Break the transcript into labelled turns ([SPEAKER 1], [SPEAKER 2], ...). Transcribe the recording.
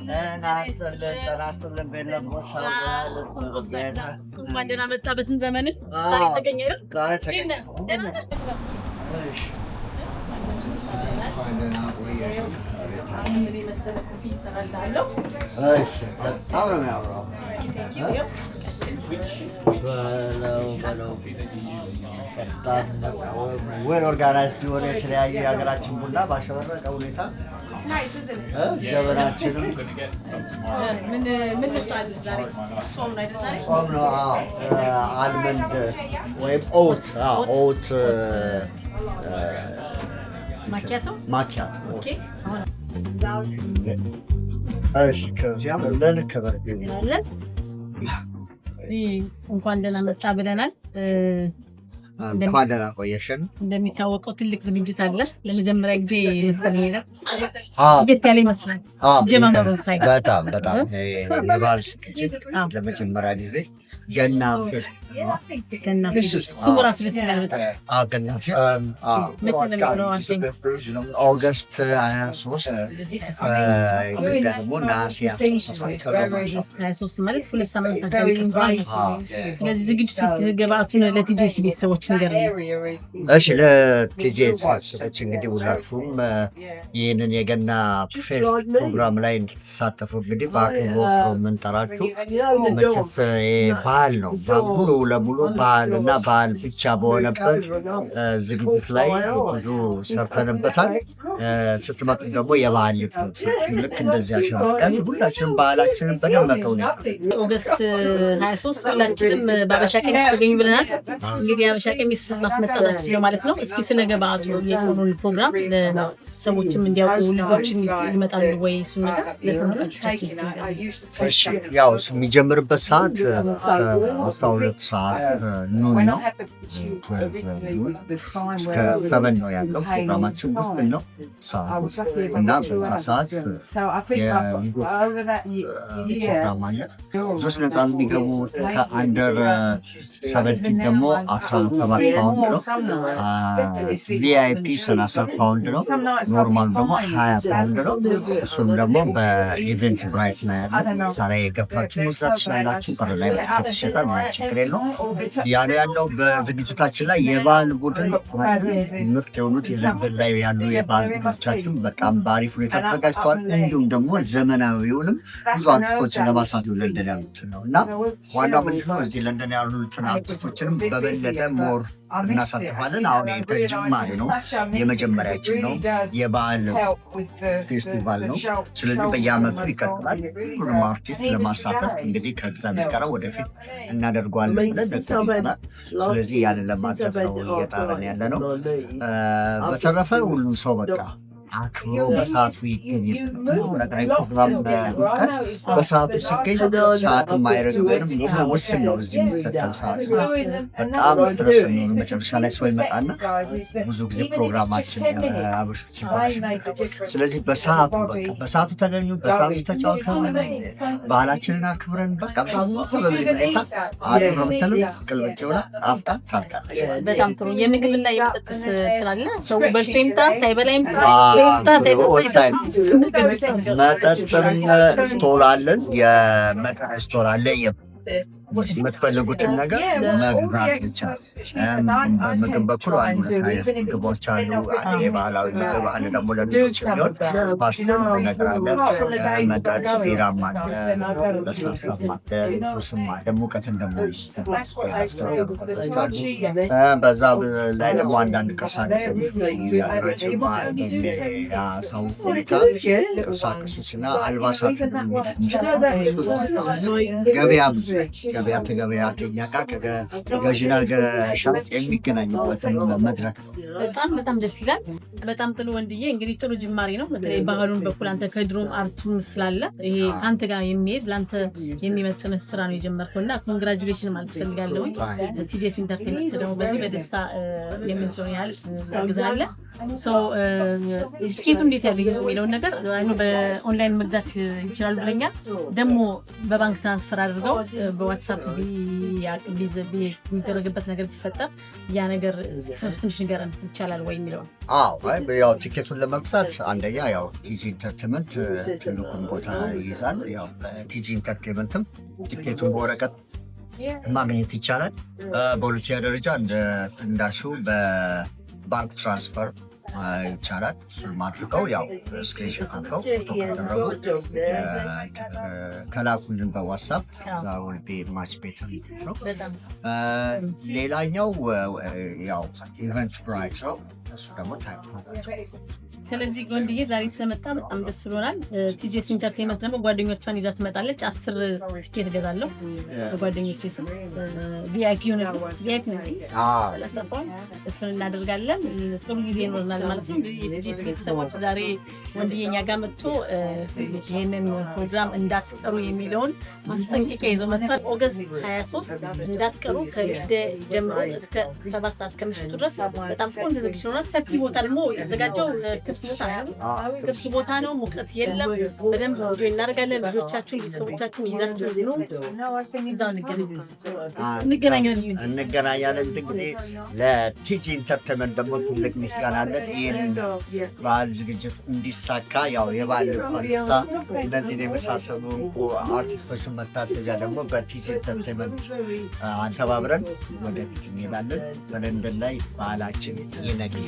[SPEAKER 1] ተናስተልን ቤለም ወሳው
[SPEAKER 2] ማንደና መጣ በስንት ዘመን ዛሬ ተገኘ
[SPEAKER 1] ፋይደና ወይሽ
[SPEAKER 2] ምን መሰለ ኮፊ ሰራላለሁ
[SPEAKER 1] እሺ በጣም ነው የሚያምረው በለው በጣም ዌል ኦርጋናይዝድ የሆነ የተለያየ የሀገራችን ቡና ባሸበረቀ ሁኔታ ጀበናችንም
[SPEAKER 2] ምን ልስጣል ዛሬ ጾም ነው አይደል ዛሬ
[SPEAKER 1] ጾም ነው አልመንድ ወይም ኦት
[SPEAKER 2] ማኪያቶ ኦኬ
[SPEAKER 1] እሺ ከዚያም ለንከበር
[SPEAKER 2] ይላል እንኳን ደህና መጣ ብለናል
[SPEAKER 1] እንኳን ደህና ቆየሽን
[SPEAKER 2] እንደሚታወቀው ትልቅ ዝግጅት አለ ለመጀመሪያ ጊዜ መሰለኝ ነው ቤት ያለ ይመስላል ጀማመሩ ሳይ
[SPEAKER 1] በጣም የባል ዝግጅት ለመጀመሪያ ጊዜ ገና
[SPEAKER 2] ስሙ ራሱ ደስ ይላል በጣም
[SPEAKER 1] ገና ኦገስት 23 ደግሞ ነሐሴ
[SPEAKER 2] 23 ማለት ሁለት ሳምንት ስለዚህ ዝግጅቱ ግብአቱን ለቲጄስ ቤተሰቦች ንገር
[SPEAKER 1] እሺ ለቲጄስ ቤተሰቦች እንግዲህ ሁላችሁም ይህንን የገና ፕሮግራም ላይ እንድትሳተፉ እንግዲህ በአክብሮት ነው የምንጠራችሁ መቼስ ባህል ነው ሙሉ ለሙሉ ባህልና ባህል ብቻ በሆነበት ዝግጅት ላይ ብዙ ሰርተንበታል ስትመጡ ደግሞ የባህል ልክ እንደዚህ አሸብርቀን ሁላችንም ባህላችንን በደመቀ ሁኔታ
[SPEAKER 2] ኦገስት 23 ሁላችንም በአበሻ ቀሚስ ተገኙ ብለናል እንግዲህ አበሻ ቀሚስ ማስመጣት ነው ማለት ነው እስኪ ስለ ግብአቱ የቆኑን ፕሮግራም ለሰዎችም እንዲያውቁ ልጆችን ይመጣሉ ወይ እሱ ነገር
[SPEAKER 1] እሺ ያው የሚጀምርበት ሰዓት 12 ሰዓት ኑን ነው እስከ 7 ነው ያለው ፕሮግራማችን ውስጥ ነው ሰዓቱ እና በዛ ሰዓት ፕሮግራም አለ ሶስት ነፃ የሚገቡ ከአንደር 17 ደግሞ 17 ፓውንድ ነው ቪአይፒ 30 ፓውንድ ነው ኖርማል ደግሞ 20 ፓውንድ ነው እሱም ደግሞ በኢቨንት ብራይት ነው ያለው ሳራ የገባችሁ መስራት ትችላላችሁ በር ላይ በትክክል ይሸጣል ችግር የለውም ያለው በዝግጅታችን ላይ የባህል ቡድን ምርጥ የሆኑት የለንደን ላይ ያሉ የባህል ቡድኖቻችን በጣም በአሪፍ ሁኔታ ተዘጋጅተዋል እንዲሁም ደግሞ ዘመናዊውንም ብዙ አርቲስቶችን ለማሳየት ለንደን ያሉት ነው እና ዋናው ምንድን ነው እዚህ ለንደን ያሉትን አርቲስቶችንም በበለጠ ሞር እናሳትፋለን አሁን የተጀማሪ ነው የመጀመሪያችን ነው የባህል ፌስቲቫል ነው ስለዚህ በየዓመቱ ይቀጥላል ሁሉም አርቲስት ለማሳተፍ እንግዲህ ከዛ የሚቀረው ወደፊት እናደርገዋለን ብለን ደስተናል ስለዚህ ያንን ለማድረግ ነው እየጣረን ያለ ነው በተረፈ ሁሉም ሰው በቃ አክብሮ በሰዓቱ ይገኛል ፕሮግራም በሰዓቱ ሲገኝ ሰዓት የማይረግም ወይም ውስን ነው እዚህ የሚሰጠን ሰዓት በጣም ስትረስ ነው መጨረሻ ላይ ሰው ይመጣና ብዙ ጊዜ ፕሮግራማችን አብርሽ ስለዚህ በሰዓቱ ተገኙ በሰዓቱ ተጫውተው ባህላችንን አክብረን በቃ በሁኔታ አጥረምተን ቅልብጭ ብላ አፍታ ታርጋለች
[SPEAKER 2] በጣም ጥሩ የምግብና የመጠጥስ ትላለህ ሰው በልቶ ይምጣ ሳይበላ ይምጣ
[SPEAKER 1] መጠጥም ስቶር አለን የመጠጥ ስቶር አለ የምትፈልጉትን ነገር መግዛት ይቻላል ምግብ በኩል አንድ ሁለት አይነት ምግቦች አሉ የባህላዊ ምግብ አለ ደግሞ ለልጆች የሚሆን ፓስታ ነገር አለ መጠጥ ቢራም አለ ለስላሳም አለ ጁስም አለ ሙቀትን ደግሞ በዛ ላይ ደግሞ አንዳንድ ቅርሳቅስ የሀገራችን ባህል ሰው ሁኔታ ቅርሳቅሶችና አልባሳት ገበያ ተገበያ ከኛ ጋር ከገዥና ሻጭ የሚገናኙበት መድረክ
[SPEAKER 2] በጣም ደስ ይላል በጣም ጥሩ ወንድዬ እንግዲህ ጥሩ ጅማሬ ነው በተለይ ባህሉን በኩል አንተ ከድሮም አርቱም ስላለ ይሄ ካንተ ጋር የሚሄድ ላንተ የሚመጥን ስራ ነው የጀመርከውና ኮንግራቹሌሽን ማለት ፈልጋለሁ ቲጄስ ኢንተርቴይንመንት ደግሞ በዚህ በደስታ የምንችለው ያህል ግዛለ ሶ ስኪፕ እንዴት ያገኘው የሚለውን ነገር አይኑ በኦንላይን መግዛት ይችላል ብለኛል ደግሞ በባንክ ትራንስፈር አድርገው በዋትስአፕ ሚክሳፕ የሚደረግበት ነገር ቢፈጠር ያ ነገር ትንሽ ንገረን ይቻላል ወይ የሚለው።
[SPEAKER 1] ያው ቲኬቱን ለመግዛት አንደኛ ያው ቲጂ ኢንተርቴንመንት ትልቁን ቦታ ይይዛል። ያው በቲጂ ኢንተርቴንመንትም ቲኬቱን በወረቀት ማግኘት ይቻላል። በሁለተኛ ደረጃ እንዳልሽው በባንክ ትራንስፈር ይቻላል። እሱን አድርገው ያው ስክሪንሾት አድርገው ፎቶ ካደረጉ ከላኩልን በዋትሳፕ ዛውልቤ ማች ቤት ነው። ሌላኛው ያው ኢቨንት ብራይት ነው። እሱ ደግሞ
[SPEAKER 2] ስለዚህ ወንድዬ ዛሬ ስለመጣ በጣም ደስ ብሎናል። ቲጂኤስ ኢንተርቴንመንት ደግሞ ጓደኞቿን ይዛ ትመጣለች። 10 ቲኬት እገዛለሁ በጓደኞቼ ስም ቪአይፒ ሆነ ቪአይፒ ነው። እሱን እናደርጋለን። ጥሩ ጊዜ ይኖርናል ማለት ነው። የቲጂኤስ ቤተሰቦች ዛሬ ወንድዬ እኛ ጋር መጥቶ ይሄንን ፕሮግራም እንዳትቀሩ የሚለውን ማስጠንቀቂያ ይዘው መጥቷል። ኦገስት 23 እንዳትቀሩ ከሚደ ጀምሮ እስከ 7 ሰዓት ከምሽቱ ድረስ በጣም ቆንጆ ዝግጅት ይሆናል። ሰፊ ቦታ ደግሞ የተዘጋጀው ክፍት ቦታ ነው። ሙቀት የለም። በደንብ እንጆይ እናደርጋለን። ልጆቻችሁን ቤተሰቦቻችሁን ይዛችሁ ነው እዛው እንገናኛለን።
[SPEAKER 1] እንግዲህ ለቲጂ ኢንተርቴንመንት ደግሞ ትልቅ ምስጋና አለን። ይህንን ባህል ዝግጅት እንዲሳካ ያው የባህል ፈሪሳ እነዚህን የመሳሰሉ አርቲስቶችን መታሰቢያ ደግሞ በቲጂ ኢንተርቴንመንት አንተባብረን ወደፊት እንሄዳለን። በለንደን ላይ ባህላችን ይነግስ።